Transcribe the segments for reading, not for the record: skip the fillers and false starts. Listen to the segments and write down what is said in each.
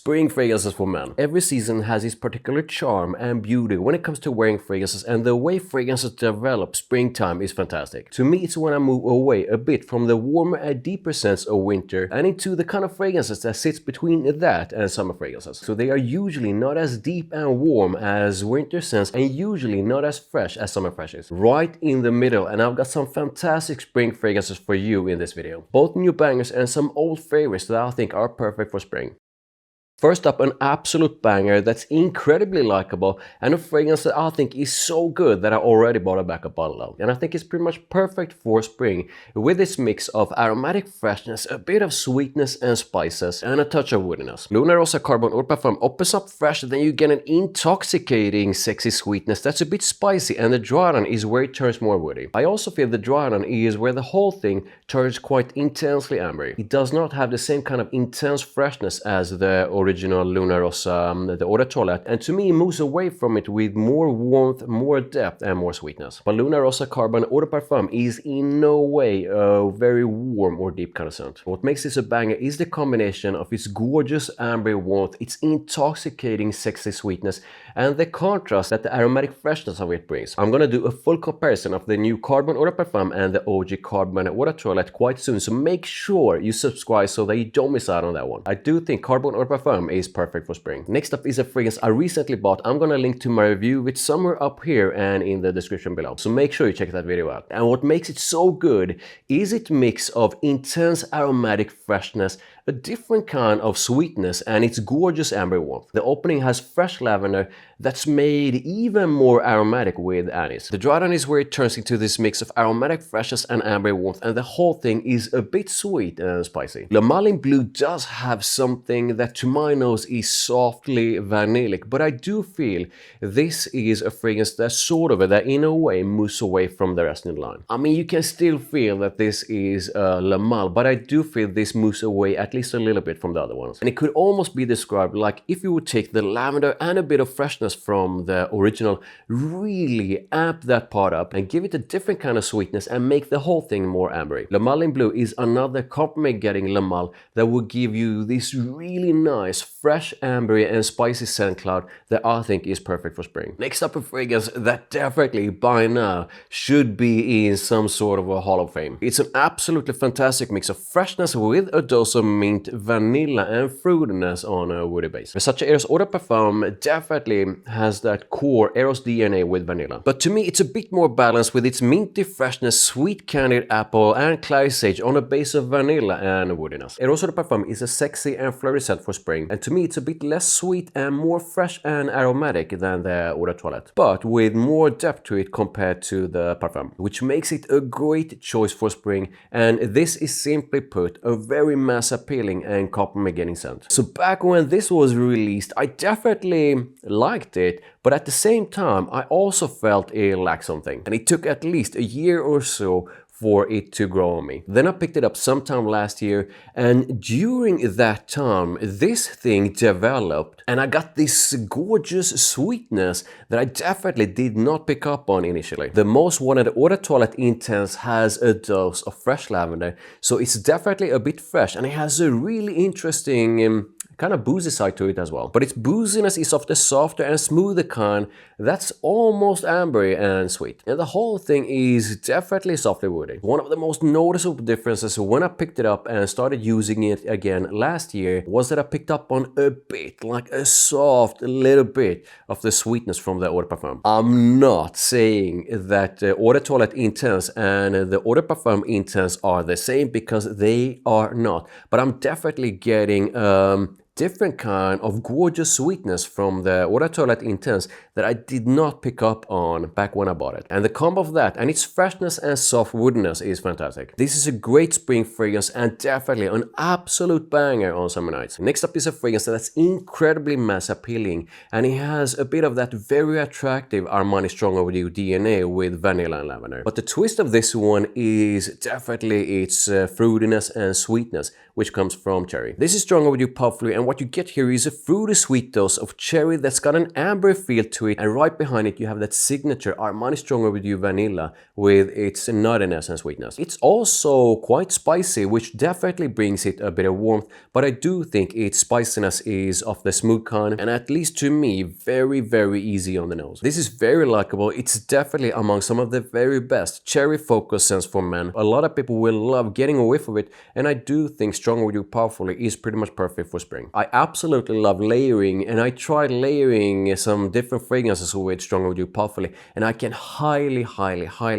spring fragrances for men. Every season has its particular charm and beauty when it comes to wearing fragrances, and the way fragrances develop springtime is fantastic. To me, it's when I move away a bit from the warmer and deeper scents of winter and into the kind of fragrances that sits between that and summer fragrances. So they are usually not as deep and warm as winter scents and usually not as fresh as summer freshes. Right in the middle, and I've got some fantastic spring fragrances for you in this video. Both new bangers and some old favorites that I think are perfect for spring. First up, an absolute banger that's incredibly likable and a fragrance that I think is so good that I already bought a backup bottle of. And I think it's pretty much perfect for spring with this mix of aromatic freshness, a bit of sweetness and spices, and a touch of woodiness. Rossa Carbon Eau de Parfum opens up fresh, then you get an intoxicating sexy sweetness that's a bit spicy, and the dry run is where it turns more woody. I also feel the dry run is where the whole thing turns quite intensely ambery. It does not have the same kind of intense freshness as the original Luna Rossa, the Eau de Toilette, and to me moves away from it with more warmth, more depth and more sweetness. But Luna Rossa Carbon Eau de Parfum is in no way a very warm or deep kind of scent. What makes this a banger is the combination of its gorgeous amber warmth, its intoxicating sexy sweetness, and the contrast that the aromatic freshness of it brings. I'm gonna do a full comparison of the new Carbon Eau de Parfum and the OG Carbon Eau de Toilette quite soon, so make sure you subscribe so that you don't miss out on that one. I do think Carbon Eau de Parfum is perfect for spring. Next up is a fragrance I recently bought. I'm gonna link to my review with somewhere up here and in the description below, so make sure you check that video out. And what makes it so good is its mix of intense aromatic freshness, a different kind of sweetness, and its gorgeous amber warmth. The opening has fresh lavender that's made even more aromatic with anise. The dry run is where it turns into this mix of aromatic freshness and amber warmth, and the whole thing is a bit sweet and spicy. Le Malin Bleu does have something that to my nose is softly vanillic, but I do feel this is a fragrance that sort of, that in a way moves away from the rest in the line. I mean, you can still feel that this is Le Mal, but I do feel this moves away at least a little bit from the other ones. And it could almost be described like if you would take the lavender and a bit of freshness from the original, really amp that part up and give it a different kind of sweetness and make the whole thing more ambery. Le Malin Bleu is another compliment getting Le Mal that will give you this really nice, fresh, ambery and spicy scent cloud that I think is perfect for spring. Next up, a fragrance that definitely by now should be in some sort of a Hall of Fame. It's an absolutely fantastic mix of freshness with a dose of mint, vanilla and fruitiness on a woody base. Versace Eros Eau de Parfum definitely has that core Eros DNA with vanilla, but to me it's a bit more balanced with its minty freshness, sweet candied apple and clary sage on a base of vanilla and woodiness. Eros Eau de Parfum is a sexy and flirty scent for spring, and to me it's a bit less sweet and more fresh and aromatic than the Eau de Toilette, but with more depth to it compared to the Parfum, which makes it a great choice for spring, and this is simply put a very mass appealing and compliment getting scent. So back when this was released, I definitely liked it, but at the same time I also felt it lacked something, and it took at least a year or so for it to grow on me. Then I picked it up sometime last year, and during that time this thing developed and I got this gorgeous sweetness that I definitely did not pick up on initially. The Most Witty Eau de Toilette Intense has a dose of fresh lavender, so it's definitely a bit fresh, and it has a really interesting kind of boozy side to it as well. But its booziness is of the softer and smoother kind that's almost ambery and sweet. And the whole thing is definitely softly woody. One of the most noticeable differences when I picked it up and started using it again last year was that I picked up on a bit, like a soft little bit of the sweetness from the Eau de Parfum. I'm not saying that Eau de Toilette Intense and the Eau de Parfum Intense are the same, because they are not. But I'm definitely getting different kind of gorgeous sweetness from the Eau de Toilette Intense that I did not pick up on back when I bought it. And the combo of that and its freshness and soft woodiness is fantastic. This is a great spring fragrance and definitely an absolute banger on summer nights. Next up is a fragrance that's incredibly mass appealing, and it has a bit of that very attractive Armani Strong Overdue DNA with vanilla and lavender. But the twist of this one is definitely its fruitiness and sweetness, which comes from cherry. This is Strong Overdue Puffly, and what you get here is a fruity sweet dose of cherry that's got an amber feel to it, and right behind it you have that signature Armani Strong Overdue vanilla with its nuttiness and sweetness. It's also quite spicy, which definitely brings it a bit of warmth, but I do think its spiciness is of the smooth kind, and at least to me, very easy on the nose. This is very likable. It's definitely among some of the very best cherry focused scents for men. A lot of people will love getting a whiff of it, and I do think Strong Overdue Powerfully is pretty much perfect for spring. I absolutely love layering, and I tried layering some different fragrances with Strong Overdue Powerfully, and I can highly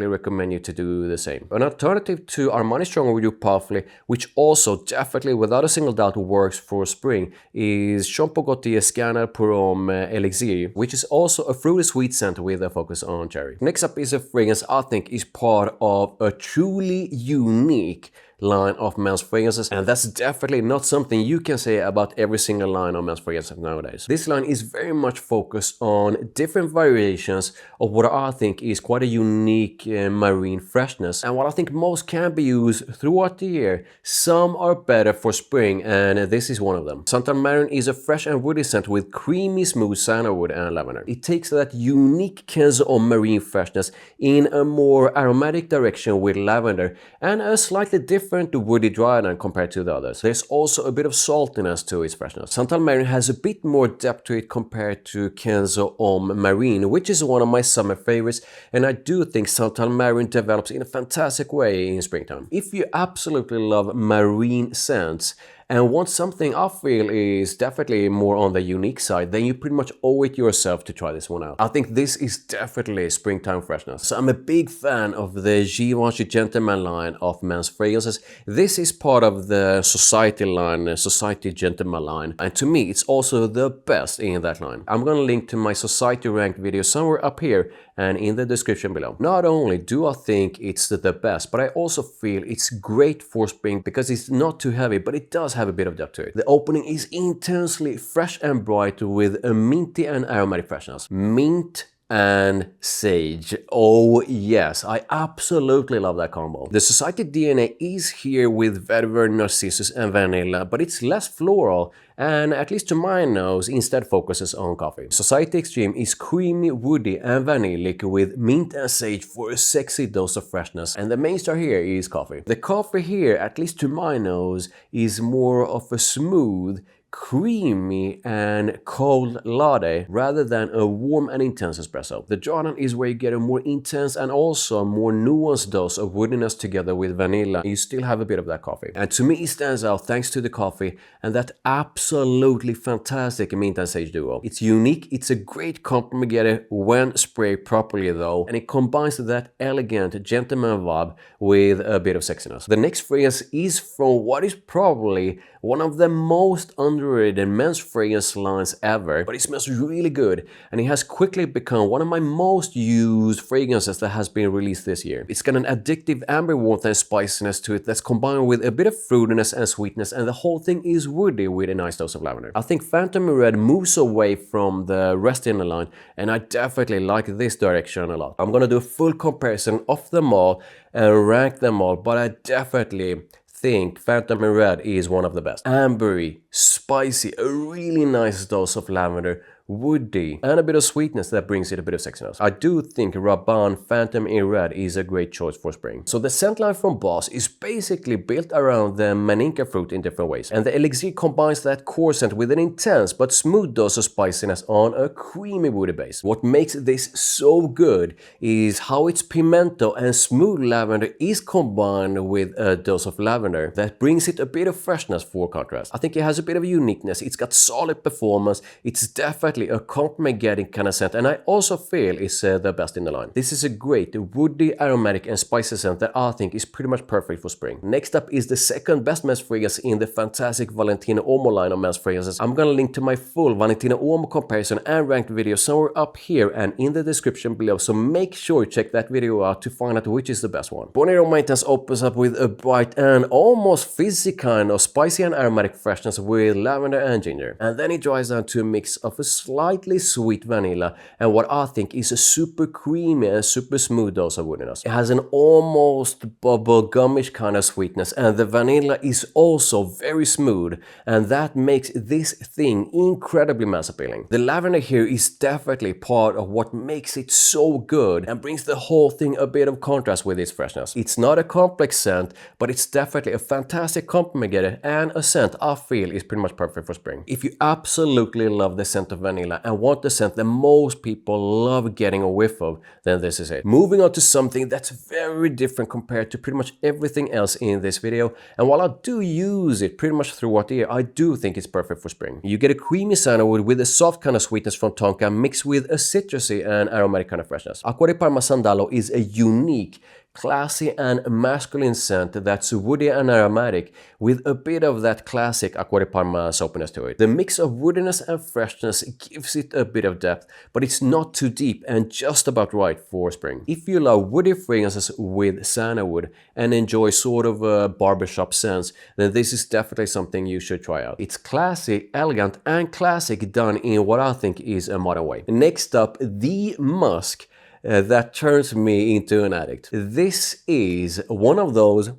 recommend you to do the same. An alternative to Armani Strong Overdue Powerfully, which also definitely without a single doubt works for spring, is Champo Gaultier Scanner Pour Homme Elixir, which is also a fruity sweet scent with a focus on cherry. Next up is a fragrance I think is part of a truly unique line of men's fragrances, and that's definitely not something you can say about every single line of men's fragrances nowadays. This line is very much focused on different variations of what I think is quite a unique marine freshness, and what I think most can be used throughout the year. Some are better for spring, and this is one of them. Santal Marin is a fresh and woody scent with creamy smooth sandalwood and lavender. It takes that unique Kenzo or marine freshness in a more aromatic direction with lavender and a slightly different woody dryland compared to the others. There's also a bit of saltiness to its freshness. Santal Marin has a bit more depth to it compared to Kenzo Homme Marine, which is one of my summer favorites, and I do think Santal Marin develops in a fantastic way in springtime. If you absolutely love marine scents and want something I feel is definitely more on the unique side, then you pretty much owe it yourself to try this one out. I think this is definitely springtime freshness. So I'm a big fan of the Givenchy Gentleman line of men's fragrances. This is part of the Society line, Society Gentleman line, and to me it's also the best in that line. I'm gonna link to my Society ranked video somewhere up here and in the description below. Not only do I think it's the best, but I also feel it's great for spring because it's not too heavy, but it does have a bit of depth to it. The opening is intensely fresh and bright with a minty and aromatic freshness. Mint and sage. Oh yes, I absolutely love that combo. The Society DNA is here with vetiver, narcissus and vanilla, but it's less floral and, at least to my nose, instead focuses on coffee. Society Extreme is creamy, woody and vanillic with mint and sage for a sexy dose of freshness, and the main star here is coffee. The coffee here, at least to my nose, is more of a smooth, creamy and cold latte rather than a warm and intense espresso. The Jordan is where you get a more intense and also more nuanced dose of woodiness together with vanilla. You still have a bit of that coffee. And to me it stands out thanks to the coffee and that absolutely fantastic mint and sage duo. It's unique, it's a great compliment getter when sprayed properly though, and it combines that elegant gentleman vibe with a bit of sexiness. The next fragrance is from what is probably one of the most underrated men's fragrance lines ever, but it smells really good and it has quickly become one of my most used fragrances that has been released this year. It's got an addictive amber warmth and spiciness to it that's combined with a bit of fruitiness and sweetness, and the whole thing is woody with a nice dose of lavender. I think Phantom Red moves away from the rest in the line, and I definitely like this direction a lot. I'm gonna do a full comparison of them all and rank them all, but I definitely think Phantom Red is one of the best. Ambery, spicy, a really nice dose of lavender, woody, and a bit of sweetness that brings it a bit of sexiness. I do think Rabanne Phantom in red is a great choice for spring. So the scent line from Boss is basically built around the maninka fruit in different ways, and the Elixir combines that core scent with an intense but smooth dose of spiciness on a creamy woody base. What makes this so good is how its pimento and smooth lavender is combined with a dose of lavender that brings it a bit of freshness for contrast. I think it has a bit of uniqueness, it's got solid performance, it's definitely a compliment getting kind of scent, and I also feel it's the best in the line. This is a great woody, aromatic and spicy scent that I think is pretty much perfect for spring. Next up is the second best men's fragrance in the fantastic Valentino Born line of men's fragrances. I'm gonna link to my full Valentino Born comparison and ranked video somewhere up here and in the description below, so make sure you check that video out to find out which is the best one. Born Roma Intense opens up with a bright and almost fizzy kind of spicy and aromatic freshness with lavender and ginger, and then it dries down to a mix of a slightly sweet vanilla and what I think is a super creamy and super smooth dose of woodiness. It has an almost bubblegumish kind of sweetness, and the vanilla is also very smooth, and that makes this thing incredibly mass appealing. The lavender here is definitely part of what makes it so good and brings the whole thing a bit of contrast with its freshness. It's not a complex scent, but it's definitely a fantastic compliment getter and a scent I feel is pretty much perfect for spring. If you absolutely love the scent of vanilla and want the scent that most people love getting a whiff of, then this is it. Moving on to something that's very different compared to pretty much everything else in this video, and while I do use it pretty much throughout the year, I do think it's perfect for spring. You get a creamy sandalwood with a soft kind of sweetness from tonka mixed with a citrusy and aromatic kind of freshness. Acqua di Parma Sandalo is a unique, classy and masculine scent that's woody and aromatic with a bit of that classic Acqua di Parma soapiness to it. The mix of woodiness and freshness gives it a bit of depth, but it's not too deep and just about right for spring. If you love woody fragrances with sandalwood and enjoy sort of a barbershop sense, then this is definitely something you should try out. It's classy, elegant and classic done in what I think is a modern way. Next up, the Musk that turns me into an addict. This is one of those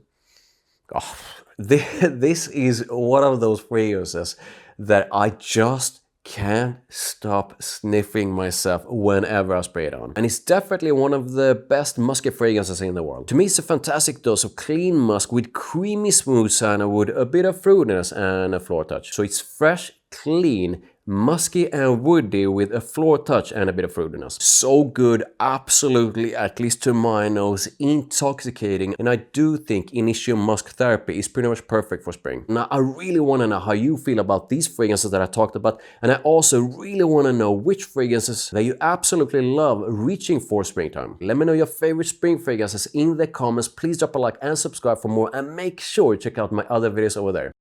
this is one of those fragrances that I just can't stop sniffing myself whenever I spray it on. And it's definitely one of the best musky fragrances in the world. To me, it's a fantastic dose of clean musk with creamy smooth sandalwood, a bit of fruitiness and a floral touch. So it's fresh, clean, musky and woody with a floral touch and a bit of fruitiness. So good, absolutely, at least to my nose, intoxicating, and I do think Initio musk therapy is pretty much perfect for spring. Now I really want to know how you feel about these fragrances that I talked about, and I also really want to know which fragrances that you absolutely love reaching for springtime. Let me know your favorite spring fragrances in the comments. Please drop a like and subscribe for more, and make sure to check out my other videos over there.